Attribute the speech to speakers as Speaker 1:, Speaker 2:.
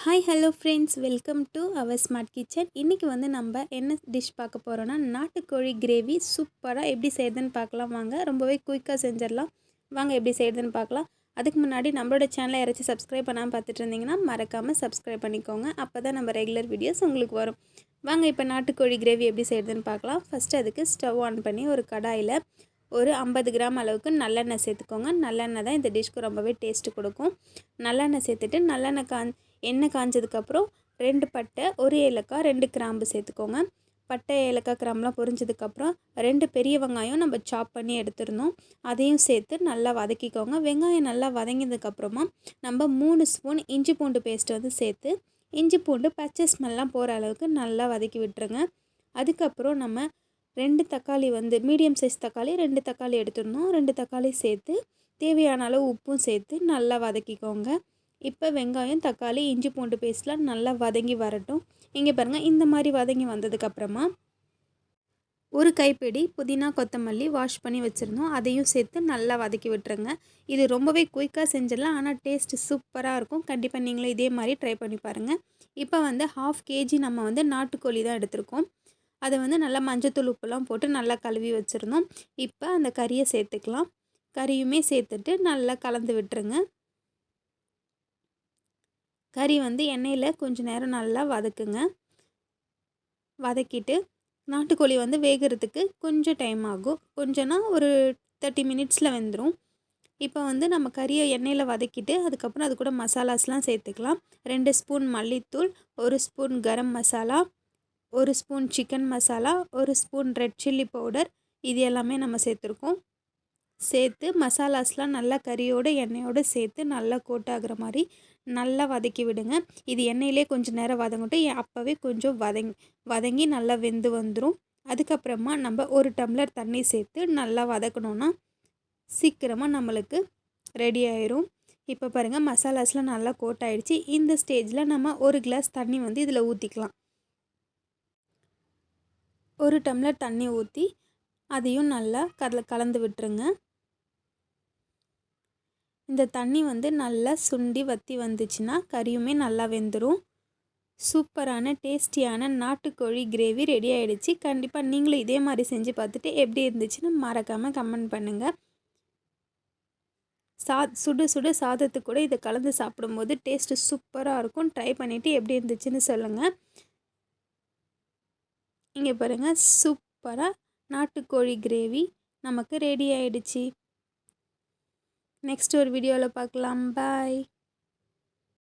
Speaker 1: Hi hello friends, welcome to our smart kitchen. இன்றைக்கி வந்து நம்ம என்ன டிஷ் பார்க்க போகிறோன்னா, நாட்டுக்கோழி கிரேவி சூப்பராக எப்படி செய்யுதுன்னு பார்க்கலாம் வாங்க. ரொம்பவே குயிக்காக செஞ்சிடலாம் வாங்க. எப்படி செய்யுதுன்னு பார்க்கலாம். அதுக்கு முன்னாடி நம்மளோட சேனலை யாராச்சும் சப்ஸ்கிரைப் பண்ணாமல் பார்த்துட்டு இருந்தீங்கன்னா மறக்காமல் சப்ஸ்கிரைப் பண்ணிக்கோங்க. அப்போ தான் நம்ம ரெகுலர் வீடியோஸ் உங்களுக்கு வரும். வாங்க இப்போ நாட்டுக்கோழி கிரேவி எப்படி செய்யுதுன்னு பார்க்கலாம். ஃபஸ்ட்டு அதுக்கு ஸ்டவ் ஆன் பண்ணி ஒரு கடாயில் ஒரு 50 கிராம் அளவுக்கு நல்லெண்ணெய் சேர்த்துக்கோங்க. நல்லெண்ணெய் தான் இந்த டிஷ்க்கு ரொம்பவே டேஸ்ட்டு கொடுக்கும். நல்லெண்ணெய் சேர்த்துட்டு எண்ணெய் காஞ்சதுக்கப்புறம் 2 பட்டை, 1 ஏலக்காய், 2 கிராம்பு சேர்த்துக்கோங்க. பட்டை, ஏலக்காய், கிராம்புலாம் பொரிஞ்சதுக்கப்புறம் 2 பெரிய வெங்காயம் நம்ம சாப் பண்ணி எடுத்துருந்தோம், அதையும் சேர்த்து நல்லா வதக்கிக்கோங்க. வெங்காயம் நல்லா வதங்கினதுக்கப்புறமா நம்ம 3 ஸ்பூன் இஞ்சி பூண்டு பேஸ்ட் வந்து சேர்த்து இஞ்சி பூண்டு பச்சை ஸ்மெல்லாம் போகிற அளவுக்கு நல்லா வதக்கி விட்டுருங்க. அதுக்கப்புறம் நம்ம 2 தக்காளி வந்து மீடியம் சைஸ் தக்காளி 2 தக்காளி எடுத்துருந்தோம், 2 தக்காளி சேர்த்து தேவையான அளவு உப்பும் சேர்த்து நல்லா வதக்கிக்கோங்க. இப்போ வெங்காயம், தக்காளி, இஞ்சி பூண்டு பேஸ்ட்லாம் நல்லா வதங்கி வரட்டும். இங்கே பாருங்கள், இந்த மாதிரி வதங்கி வந்ததுக்கப்புறமா ஒரு கைப்பிடி புதினா, கொத்தமல்லி வாஷ் பண்ணி வச்சுருந்தோம், அதையும் சேர்த்து நல்லா வதக்கி விட்டுருங்க. இது ரொம்பவே குயிக்காக செஞ்சிடலாம், ஆனால் டேஸ்ட்டு சூப்பராக இருக்கும். கண்டிப்பாக நீங்களும் இதே மாதிரி ட்ரை பண்ணி பாருங்கள். இப்போ வந்து 1/2 கேஜி நம்ம வந்து நாட்டுக்கோழி தான் எடுத்திருக்கோம். அதை வந்து நல்லா மஞ்சத்தூள், உப்புலாம் போட்டு நல்லா கழுவி வச்சுருந்தோம். இப்போ அந்த கறியை சேர்த்துக்கலாம். கறியுமே சேர்த்துட்டு நல்லா கலந்து விட்டுருங்க. கறி வந்து எண்ணெயில் கொஞ்சம் நேரம் நல்லா வதக்குங்க. வதக்கிட்டு நாட்டுக்கோழி வந்து வேகிறதுக்கு கொஞ்சம் டைம் ஆகும். கொஞ்சம்னா ஒரு 30 மினிட்ஸில் வெந்துடும். இப்போ வந்து நம்ம கறியை எண்ணெயில் வதக்கிட்டு அதுக்கப்புறம் அது கூட மசாலாஸ்லாம் சேர்த்துக்கலாம். 2 ஸ்பூன் மல்லித்தூள், 1 spoon garam masala, 1 spoon chicken masala, 1 spoon red chilli powder, இது எல்லாமே நம்ம சேர்த்துருக்கோம். சேர்த்து மசாலாஸ்லாம் நல்லா கறியோடு எண்ணெயோடு சேர்த்து நல்லா கோட் ஆகிற மாதிரி நல்லா வதக்கி விடுங்க. இது எண்ணெயிலே கொஞ்சம் நேரம் வதங்கட்டும். அப்போவே கொஞ்சம் வதங்கி நல்லா வெந்து வந்துடும். அதுக்கப்புறமா நம்ம 1 டம்ளர் தண்ணி சேர்த்து நல்லா வதக்கணுன்னா சீக்கிரமாக நம்மளுக்கு ரெடி ஆயிரும். இப்போ பாருங்கள், மசாலாஸ்லாம் நல்லா கோட் ஆகிடுச்சு. இந்த ஸ்டேஜில் நம்ம 1 கிளாஸ் தண்ணி வந்து இதில் ஊற்றிக்கலாம். 1 டம்ளர் தண்ணி ஊற்றி அதையும் நல்லா கலந்து விட்டுருங்க. இந்த தண்ணி வந்து நல்லா சுண்டி வற்றி வந்துச்சுன்னா கறியுமே நல்லா வெந்துடும். சூப்பரான டேஸ்டியான நாட்டுக்கோழி கிரேவி ரெடி ஆகிடுச்சு. கண்டிப்பாக நீங்களும் இதே மாதிரி செஞ்சு பார்த்துட்டு எப்படி இருந்துச்சுன்னு மறக்காமல் கமெண்ட் பண்ணுங்கள். சுடு சுடு சாதத்துக்கு கூட இதை கலந்து சாப்பிடும்போது டேஸ்ட்டு சூப்பராக இருக்கும். ட்ரை பண்ணிவிட்டு எப்படி இருந்துச்சுன்னு சொல்லுங்கள். இங்கே பாருங்கள், சூப்பராக நாட்டுக்கோழி கிரேவி நமக்கு ரெடி ஆகிடுச்சு. நெக்ஸ்ட் ஒரு வீடியோவில் பார்க்கலாம். பாய்.